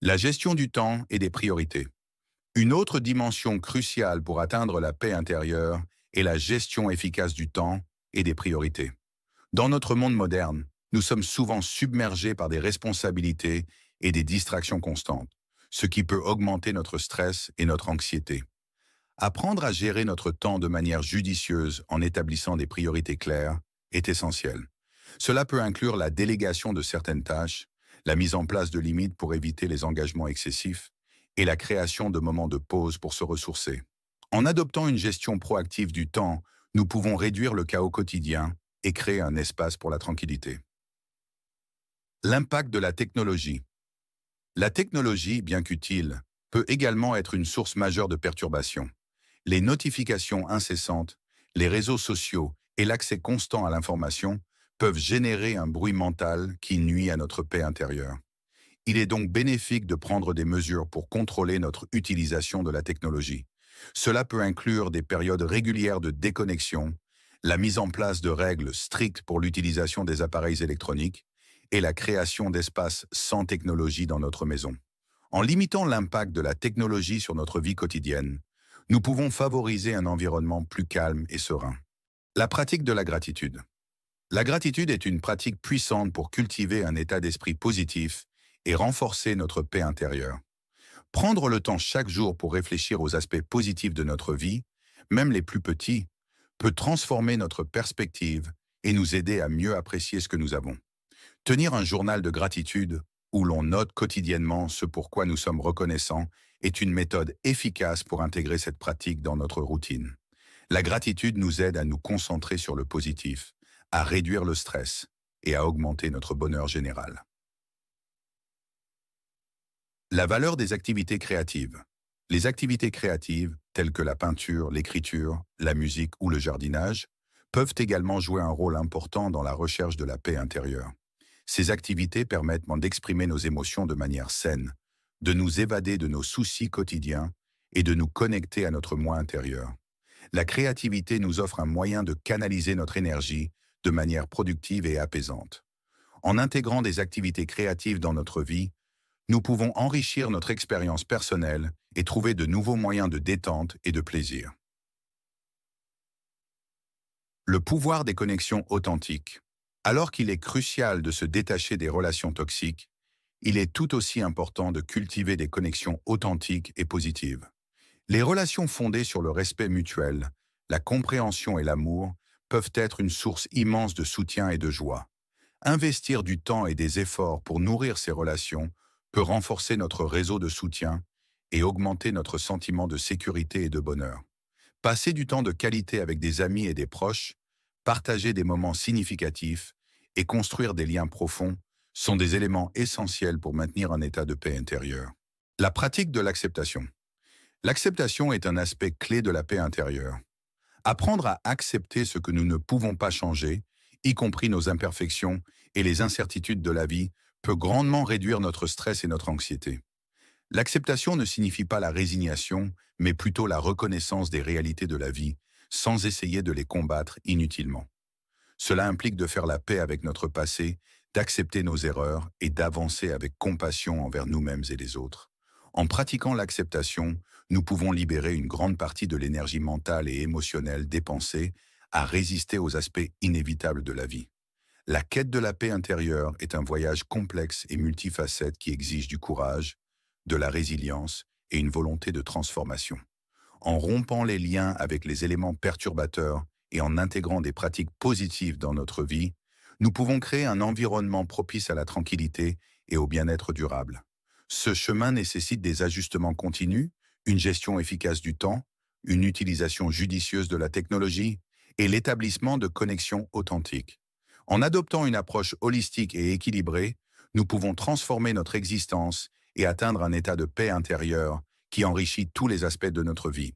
La gestion du temps et des priorités. Une autre dimension cruciale pour atteindre la paix intérieure est la gestion efficace du temps et des priorités. Dans notre monde moderne, nous sommes souvent submergés par des responsabilités et des distractions constantes, ce qui peut augmenter notre stress et notre anxiété. Apprendre à gérer notre temps de manière judicieuse en établissant des priorités claires est essentiel. Cela peut inclure la délégation de certaines tâches, la mise en place de limites pour éviter les engagements excessifs et la création de moments de pause pour se ressourcer. En adoptant une gestion proactive du temps, nous pouvons réduire le chaos quotidien et créer un espace pour la tranquillité. L'impact de la technologie. La technologie, bien qu'utile, peut également être une source majeure de perturbations. Les notifications incessantes, les réseaux sociaux et l'accès constant à l'information peuvent générer un bruit mental qui nuit à notre paix intérieure. Il est donc bénéfique de prendre des mesures pour contrôler notre utilisation de la technologie. Cela peut inclure des périodes régulières de déconnexion, la mise en place de règles strictes pour l'utilisation des appareils électroniques et la création d'espaces sans technologie dans notre maison. En limitant l'impact de la technologie sur notre vie quotidienne, nous pouvons favoriser un environnement plus calme et serein. La pratique de la gratitude. La gratitude est une pratique puissante pour cultiver un état d'esprit positif et renforcer notre paix intérieure. Prendre le temps chaque jour pour réfléchir aux aspects positifs de notre vie, même les plus petits, peut transformer notre perspective et nous aider à mieux apprécier ce que nous avons. Tenir un journal de gratitude, où l'on note quotidiennement ce pour quoi nous sommes reconnaissants, est une méthode efficace pour intégrer cette pratique dans notre routine. La gratitude nous aide à nous concentrer sur le positif, à réduire le stress et à augmenter notre bonheur général. La valeur des activités créatives. Les activités créatives, telles que la peinture, l'écriture, la musique ou le jardinage, peuvent également jouer un rôle important dans la recherche de la paix intérieure. Ces activités permettent d'exprimer nos émotions de manière saine, de nous évader de nos soucis quotidiens et de nous connecter à notre moi intérieur. La créativité nous offre un moyen de canaliser notre énergie de manière productive et apaisante. En intégrant des activités créatives dans notre vie, nous pouvons enrichir notre expérience personnelle et trouver de nouveaux moyens de détente et de plaisir. Le pouvoir des connexions authentiques. Alors qu'il est crucial de se détacher des relations toxiques, il est tout aussi important de cultiver des connexions authentiques et positives. Les relations fondées sur le respect mutuel, la compréhension et l'amour peuvent être une source immense de soutien et de joie. Investir du temps et des efforts pour nourrir ces relations peut renforcer notre réseau de soutien et augmenter notre sentiment de sécurité et de bonheur. Passer du temps de qualité avec des amis et des proches, partager des moments significatifs et construire des liens profonds sont des éléments essentiels pour maintenir un état de paix intérieure. La pratique de l'acceptation. L'acceptation est un aspect clé de la paix intérieure. Apprendre à accepter ce que nous ne pouvons pas changer, y compris nos imperfections et les incertitudes de la vie, peut grandement réduire notre stress et notre anxiété. L'acceptation ne signifie pas la résignation, mais plutôt la reconnaissance des réalités de la vie, sans essayer de les combattre inutilement. Cela implique de faire la paix avec notre passé, d'accepter nos erreurs et d'avancer avec compassion envers nous-mêmes et les autres. En pratiquant l'acceptation, nous pouvons libérer une grande partie de l'énergie mentale et émotionnelle dépensée à résister aux aspects inévitables de la vie. La quête de la paix intérieure est un voyage complexe et multifacette qui exige du courage, de la résilience et une volonté de transformation. En rompant les liens avec les éléments perturbateurs et en intégrant des pratiques positives dans notre vie, nous pouvons créer un environnement propice à la tranquillité et au bien-être durable. Ce chemin nécessite des ajustements continus, une gestion efficace du temps, une utilisation judicieuse de la technologie et l'établissement de connexions authentiques. En adoptant une approche holistique et équilibrée, nous pouvons transformer notre existence et atteindre un état de paix intérieure qui enrichit tous les aspects de notre vie.